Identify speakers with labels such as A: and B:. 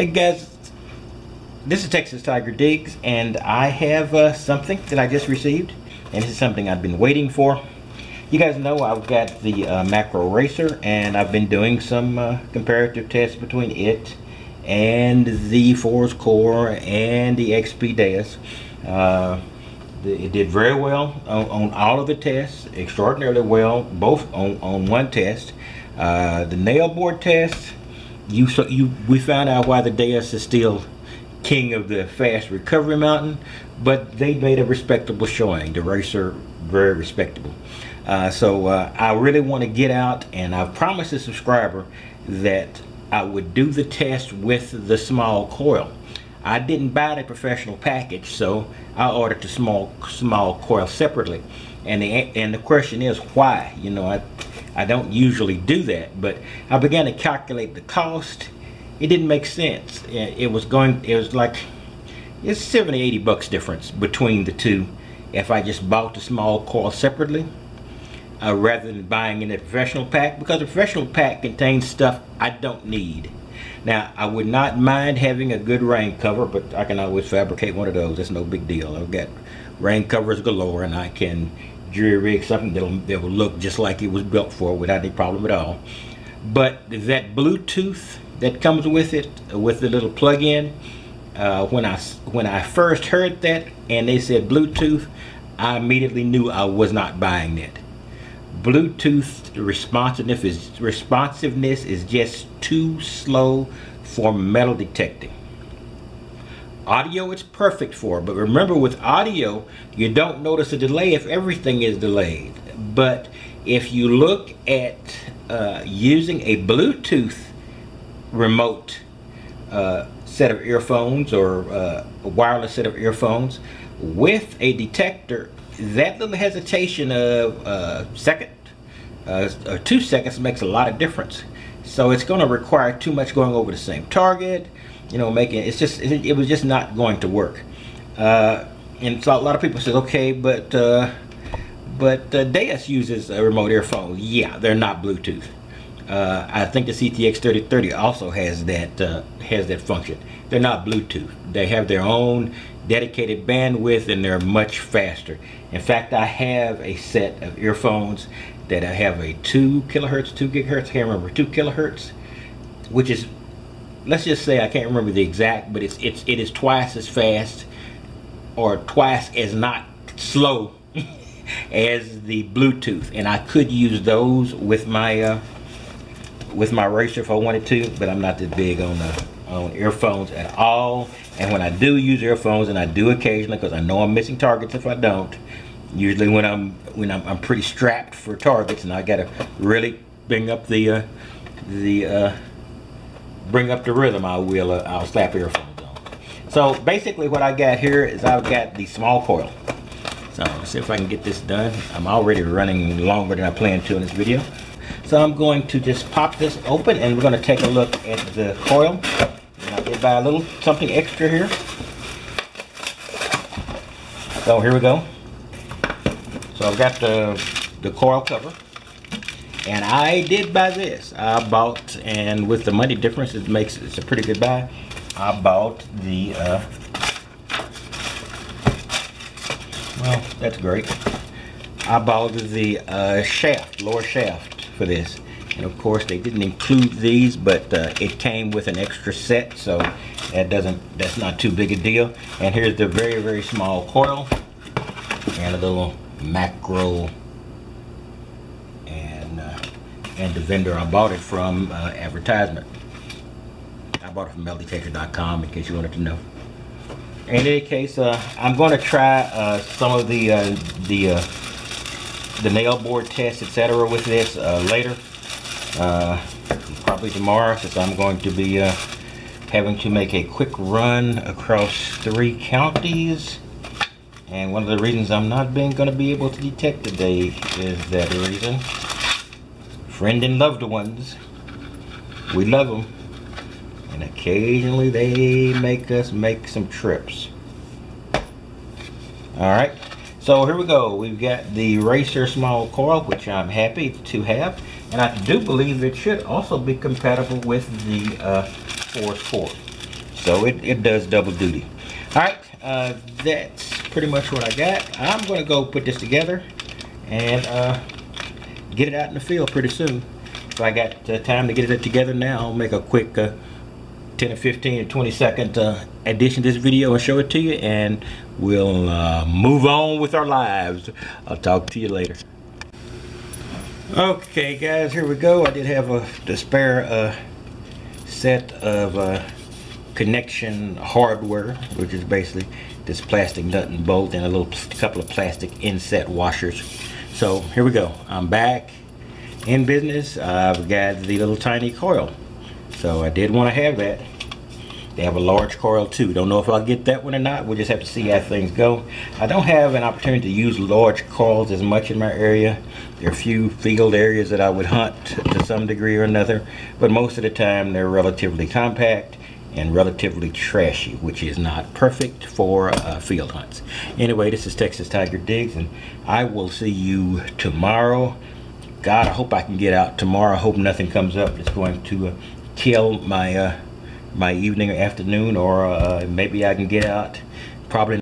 A: Hey guys, this is Texas Tiger Diggs, and I have something that I just received, and this is something I've been waiting for. You guys know I've got the Makro Racer, and I've been doing some comparative tests between it and the Force Core and the XP Deus. It did very well on all of the tests, extraordinarily well, both on one test. The nail board test, we found out why the Deus is still king of the fast recovery mountain, but they made a respectable showing. The Racer, very respectable. So I really want to get out, and I've promised a subscriber that I would do the test with the small coil. I didn't buy the professional package, so I ordered the small coil separately. And the question is why? You know, I don't usually do that, but I began to calculate the cost. It didn't make sense. It was like, it's 70-80 bucks difference between the two if I just bought the small coil separately rather than buying in a professional pack, because the professional pack contains stuff I don't need. Now, I would not mind having a good rain cover, but I can always fabricate one of those. That's no big deal. I've got rain covers galore, and I can jury rig something that will look just like it was built for without any problem at all. But that Bluetooth that comes with it, with the little plug-in, when I first heard that and they said Bluetooth, I immediately knew I was not buying that. Bluetooth responsiveness is just too slow for metal detecting. Audio it's perfect for, but remember, with audio you don't notice a delay if everything is delayed. But if you look at using a Bluetooth remote set of earphones, or a wireless set of earphones with a detector, that little hesitation of a second or 2 seconds makes a lot of difference. So it's going to require too much going over the same target, you know, it was just not going to work. And so a lot of people said, okay, but Deus uses a remote earphone. Yeah, they're not Bluetooth. I think the CTX 3030 also has that function. They're not Bluetooth. They have their own dedicated bandwidth, and they're much faster. In fact, I have a set of earphones that I have a 2 gigahertz, I can't remember, 2 kilohertz, which is, let's just say, I can't remember the exact, but it is twice as fast or twice as not slow as the Bluetooth, and I could use those with my Racer if I wanted to, but I'm not that big on earphones at all. And when I do use earphones, and I do occasionally, because I know I'm missing targets if I don't, usually when I'm pretty strapped for targets and I gotta really bring up the rhythm, I'll slap earphones on. So basically what I got here is I've got the small coil. So let's see if I can get this done. I'm already running longer than I planned to in this video. So I'm going to just pop this open, and we're going to take a look at the coil. And I did buy a little something extra here. So here we go. So I've got the coil cover, and I did buy this. I bought, and with the money difference, it's a pretty good buy. I bought the well, that's great. I bought the shaft, lower shaft for this, and of course they didn't include these, but it came with an extra set, so that's not too big a deal. And here's the very, very small coil, and a little Makro, and the vendor I bought it from, advertisement. I bought it from meldetector.com, in case you wanted to know. In any case, I'm going to try some of the nail board test, etc. with this later, probably tomorrow, since I'm going to be having to make a quick run across 3 counties. And one of the reasons I'm not going to be able to detect today is that reason. Friend and loved ones, we love them, and occasionally they make us make some trips. Alright, so here we go. We've got the Racer small coil, which I'm happy to have, and I do believe it should also be compatible with the Force Core. So it does double duty. All right, that's pretty much what I got. I'm gonna go put this together and get it out in the field pretty soon. So I got time to get it together now. I'll make a quick 10 or 15 or 20 second addition to this video and show it to you, and we'll move on with our lives. I'll talk to you later. Okay guys, here we go. I did have the spare set of connection hardware, which is basically this plastic nut and bolt and a couple of plastic inset washers. So here we go. I'm back in business. I've got the little tiny coil. So I did want to have that. They have a large coil too. Don't know if I'll get that one or not. We'll just have to see how things go. I don't have an opportunity to use large coils as much in my area. There are a few field areas that I would hunt to some degree or another, but most of the time they're relatively compact and relatively trashy, which is not perfect for field hunts. Anyway, this is Texas Tiger Digs, and I will see you tomorrow. God, I hope I can get out tomorrow. I hope nothing comes up that's going to kill my my evening or afternoon, or maybe I can get out probably